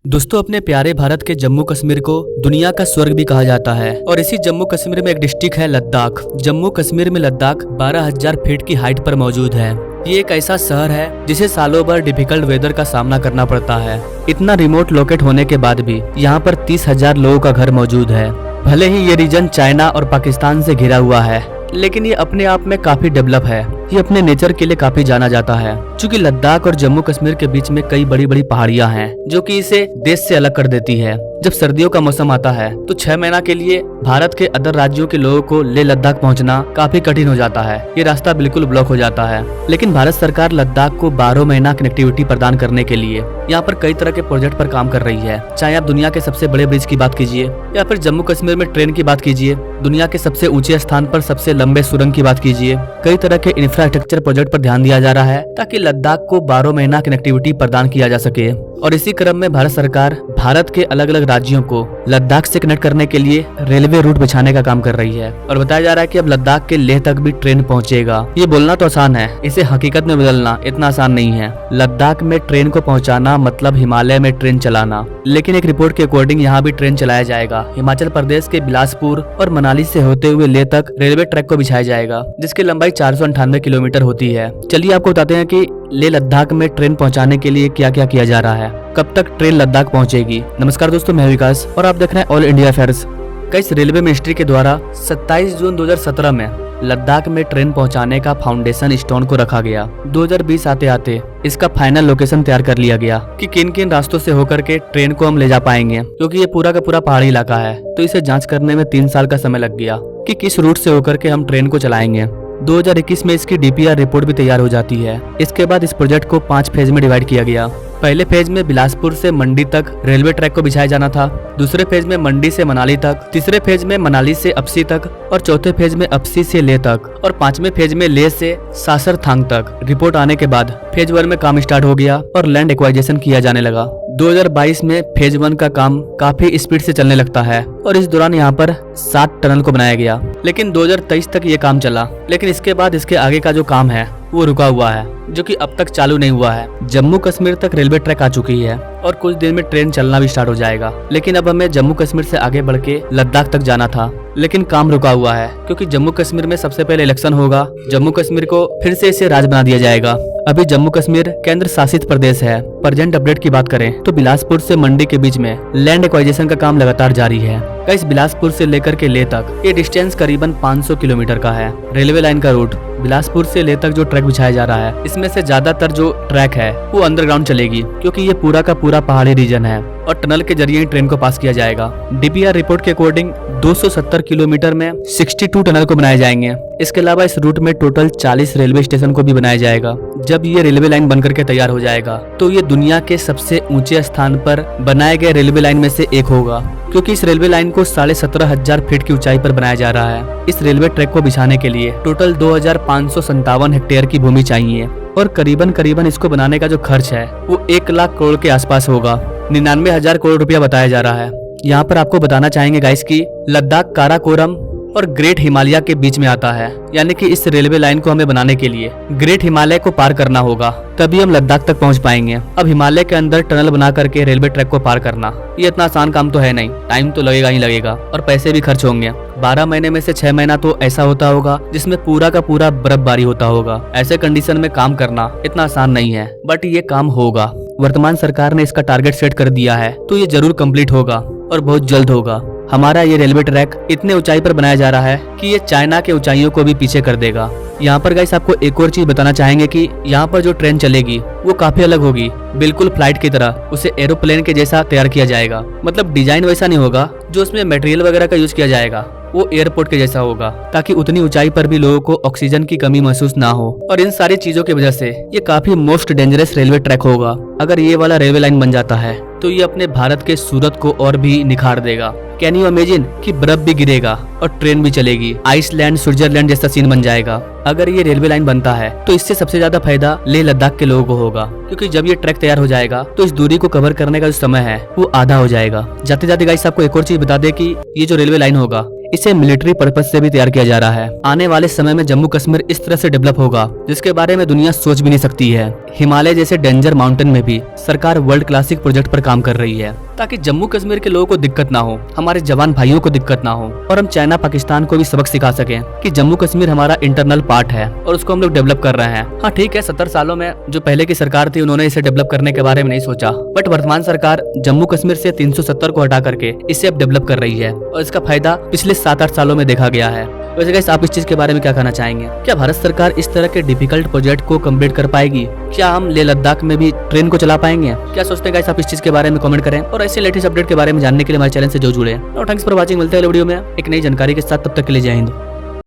दोस्तों, अपने प्यारे भारत के जम्मू कश्मीर को दुनिया का स्वर्ग भी कहा जाता है और इसी जम्मू कश्मीर में एक डिस्ट्रिक्ट है लद्दाख। जम्मू कश्मीर में लद्दाख 12,000 फीट की हाइट पर मौजूद है। ये एक ऐसा शहर है जिसे सालों भर डिफिकल्ट वेदर का सामना करना पड़ता है। इतना रिमोट लोकेट होने के बाद भी यहाँ पर 30,000 लोगों का घर मौजूद है। भले ही ये रीजन चाइना और पाकिस्तान से घिरा हुआ है, लेकिन ये अपने आप में काफी डेवलप है। ये अपने नेचर के लिए काफी जाना जाता है। चूँकि लद्दाख और जम्मू कश्मीर के बीच में कई बड़ी बड़ी पहाड़ियां हैं, जो कि इसे देश से अलग कर देती है। जब सर्दियों का मौसम आता है तो 6 महीना के लिए भारत के अदर राज्यों के लोगों को लेह लद्दाख पहुंचना काफी कठिन हो जाता है। ये रास्ता बिल्कुल ब्लॉक हो जाता है। लेकिन भारत सरकार लद्दाख को 12 महीना कनेक्टिविटी प्रदान करने के लिए यहाँ पर कई तरह के प्रोजेक्ट पर काम कर रही है। चाहे आप दुनिया के सबसे बड़े ब्रिज की बात कीजिए या फिर जम्मू कश्मीर में ट्रेन की बात कीजिए, दुनिया के सबसे ऊंचे स्थान पर सबसे लंबे सुरंग की बात कीजिए, कई तरह के इंफ्रास्ट्रक्चर प्रोजेक्ट पर ध्यान दिया जा रहा है ताकि लद्दाख को 12 महीना कनेक्टिविटी प्रदान किया जा सके। और इसी क्रम में भारत सरकार भारत के अलग अलग राज्यों को लद्दाख से कनेक्ट करने के लिए रेलवे रूट बिछाने का काम कर रही है। और बताया जा रहा है कि अब लद्दाख के लेह तक भी ट्रेन पहुंचेगा। ये बोलना तो आसान है, इसे हकीकत में बदलना इतना आसान नहीं है। लद्दाख में ट्रेन को पहुंचाना मतलब हिमालय में ट्रेन चलाना। लेकिन एक रिपोर्ट के अकॉर्डिंग यहाँ भी ट्रेन चलाया जाएगा। हिमाचल प्रदेश के बिलासपुर और मनाली से होते हुए लेह तक रेलवे ट्रैक को बिछाया जाएगा, जिसकी लंबाई 498 किलोमीटर होती है। चलिए आपको बताते हैं कि लेह लद्दाख में ट्रेन पहुंचाने के लिए क्या क्या किया जा रहा है, कब तक ट्रेन लद्दाख पहुंचेगी। नमस्कार दोस्तों, मैं विकास और आप देख रहे हैं ऑल इंडिया अफेयर्स। कई रेलवे मिनिस्ट्री के द्वारा 27 जून 2017 में लद्दाख में ट्रेन पहुंचाने का फाउंडेशन स्टोन को रखा गया। 2020 आते आते इसका फाइनल लोकेशन तैयार कर लिया गया कि किन किन रास्तों से होकर के ट्रेन को हम ले जा पाएंगे, क्योंकि ये पूरा का पूरा पहाड़ी इलाका है। तो इसे जांच करने में 3 साल का समय लग गया कि किस रूट से होकर के हम ट्रेन को चलाएंगे। 2021 में इसकी डीपीआर रिपोर्ट भी तैयार हो जाती है। इसके बाद इस प्रोजेक्ट को 5 फेज में डिवाइड किया गया। पहले फेज में बिलासपुर से मंडी तक रेलवे ट्रैक को बिछाया जाना था, दूसरे फेज में मंडी से मनाली तक, तीसरे फेज में मनाली से अपसी तक और चौथे फेज में अपसी से लेह तक और 5वें फेज में लेह से सासरथांग तक। रिपोर्ट आने के बाद फेज 1 में काम स्टार्ट हो गया और लैंड एक्वाइजेशन किया जाने लगा। 2022 में फेज 1 का काम काफी स्पीड से चलने लगता है और इस दौरान यहाँ पर 7 टनल को बनाया गया। लेकिन 2023 तक ये काम चला, लेकिन इसके बाद इसके आगे का जो काम है वो रुका हुआ है, जो कि अब तक चालू नहीं हुआ है। जम्मू कश्मीर तक रेलवे ट्रैक आ चुकी है और कुछ दिन में ट्रेन चलना भी स्टार्ट हो जाएगा। लेकिन अब हमें जम्मू कश्मीर से आगे बढ़ के लद्दाख तक जाना था, लेकिन काम रुका हुआ है क्योंकि जम्मू कश्मीर में सबसे पहले इलेक्शन होगा। जम्मू कश्मीर को फिर से इसे राज्य बना दिया जाएगा। अभी जम्मू कश्मीर केंद्र शासित प्रदेश है। प्रेजेंट अपडेट की बात करें तो बिलासपुर से मंडी के बीच में लैंड एक्वाइजेशन का काम लगातार जारी है। इस बिलासपुर से लेकर के लेह तक ये डिस्टेंस करीबन 500 किलोमीटर का है। रेलवे लाइन का रूट बिलासपुर से लेह तक जो ट्रैक बिछाया जा रहा है, इसमें से ज्यादातर जो ट्रैक है वो अंडरग्राउंड चलेगी, क्योंकि ये पूरा का पूरा पहाड़ी रीजन है और टनल के जरिए ही ट्रेन को पास किया जाएगा। डीपीआर रिपोर्ट के अकॉर्डिंग 270 किलोमीटर में 62 टनल को बनाए जाएंगे। इसके अलावा इस रूट में टोटल 40 रेलवे स्टेशन को भी बनाया जाएगा। जब ये रेलवे लाइन बनकर के तैयार हो जाएगा तो ये दुनिया के सबसे ऊंचे स्थान पर बनाए गए रेलवे लाइन में से एक होगा, क्योंकि इस रेलवे लाइन को 17,500 फीट की ऊंचाई पर बनाया जा रहा है। इस रेलवे ट्रैक को बिछाने के लिए टोटल 2,557 हेक्टेयर की भूमि चाहिए और करीबन इसको बनाने का जो खर्च है वो 1 लाख करोड़ के आसपास होगा। 99,000 करोड़ रुपया बताया जा रहा है। यहाँ पर आपको बताना चाहेंगे गाइस कि लद्दाख काराकोरम और ग्रेट हिमालय के बीच में आता है, यानी कि इस रेलवे लाइन को हमें बनाने के लिए ग्रेट हिमालय को पार करना होगा, तभी हम लद्दाख तक पहुंच पाएंगे। अब हिमालय के अंदर टनल बना करके रेलवे ट्रैक को पार करना ये इतना आसान काम तो है नहीं। टाइम तो लगेगा ही लगेगा और पैसे भी खर्च होंगे। 12 महीने में से 6 महीना तो ऐसा होता होगा जिसमें पूरा का पूरा बर्फबारी होता होगा। ऐसे कंडीशन में काम करना इतना आसान नहीं है, बट ये काम होगा। वर्तमान सरकार ने इसका टारगेट सेट कर दिया है, तो ये जरूर कंप्लीट होगा और बहुत जल्द होगा। हमारा ये रेलवे ट्रैक इतने ऊंचाई पर बनाया जा रहा है कि ये चाइना के ऊंचाइयों को भी पीछे कर देगा। यहाँ पर गाइस आपको एक और चीज बताना चाहेंगे कि यहाँ पर जो ट्रेन चलेगी वो काफी अलग होगी, बिल्कुल फ्लाइट की तरह। उसे एरोप्लेन के जैसा तैयार किया जाएगा, मतलब डिजाइन वैसा नहीं होगा। जो उसमें मटेरियल वगैरह का यूज किया जाएगा वो एयरपोर्ट के जैसा होगा, ताकि उतनी ऊंचाई पर भी लोगों को ऑक्सीजन की कमी महसूस ना हो। और इन सारी चीजों की वजह से ये काफी मोस्ट डेंजरस रेलवे ट्रैक होगा। अगर ये वाला रेलवे लाइन बन जाता है तो ये अपने भारत के सूरत को और भी निखार देगा। कैन यू इमेजिन कि बर्फ भी गिरेगा और ट्रेन भी चलेगी, आइसलैंड स्विट्जरलैंड जैसा सीन बन जाएगा। अगर ये रेलवे लाइन बनता है तो इससे सबसे ज्यादा फायदा लेह लद्दाख के लोगों को होगा, क्योंकि जब ये ट्रैक तैयार हो जाएगा तो इस दूरी को कवर करने का जो समय है वो आधा हो जाएगा। जाते जाते गाइस आपको एक और चीज बता दे कि ये जो रेलवे लाइन होगा इसे मिलिट्री पर्पज से भी तैयार किया जा रहा है। आने वाले समय में जम्मू कश्मीर इस तरह से डेवलप होगा जिसके बारे में दुनिया सोच भी नहीं सकती है। हिमालय जैसे डेंजर माउंटेन में भी सरकार वर्ल्ड क्लासिक प्रोजेक्ट पर काम कर रही है ताकि जम्मू कश्मीर के लोगों को दिक्कत ना हो, हमारे जवान भाइयों को दिक्कत ना हो और हम चाइना पाकिस्तान को भी सबक सिखा सकें कि जम्मू कश्मीर हमारा इंटरनल पार्ट है और उसको हम लोग डेवलप कर रहे हैं। हाँ ठीक है, 70 सालों में जो पहले की सरकार थी उन्होंने इसे डेवलप करने के बारे में नहीं सोचा, बट वर्तमान सरकार जम्मू कश्मीर से 370 को हटा करके इसे अब डेवलप कर रही है और इसका फायदा पिछले 7-8 सालों में देखा गया है। वैसे गाइस, आप इस चीज के बारे में क्या कहना चाहेंगे? क्या भारत सरकार इस तरह के डिफिकल्ट प्रोजेक्ट को कंप्लीट कर पाएगी? क्या हम लेह लद्दाख में भी ट्रेन को चला पाएंगे? क्या सोचते हैं गाइस? आप इस चीज के बारे में कमेंट करें और ऐसे लेटेस्ट अपडेट के बारे में जानने के लिए हमारे चैनल से जो जुड़े। और थैंक्स फॉर वॉचिंग। मिलते हैं वीडियो में एक नई जानकारी के साथ, तब तक के लिए जय हिंद।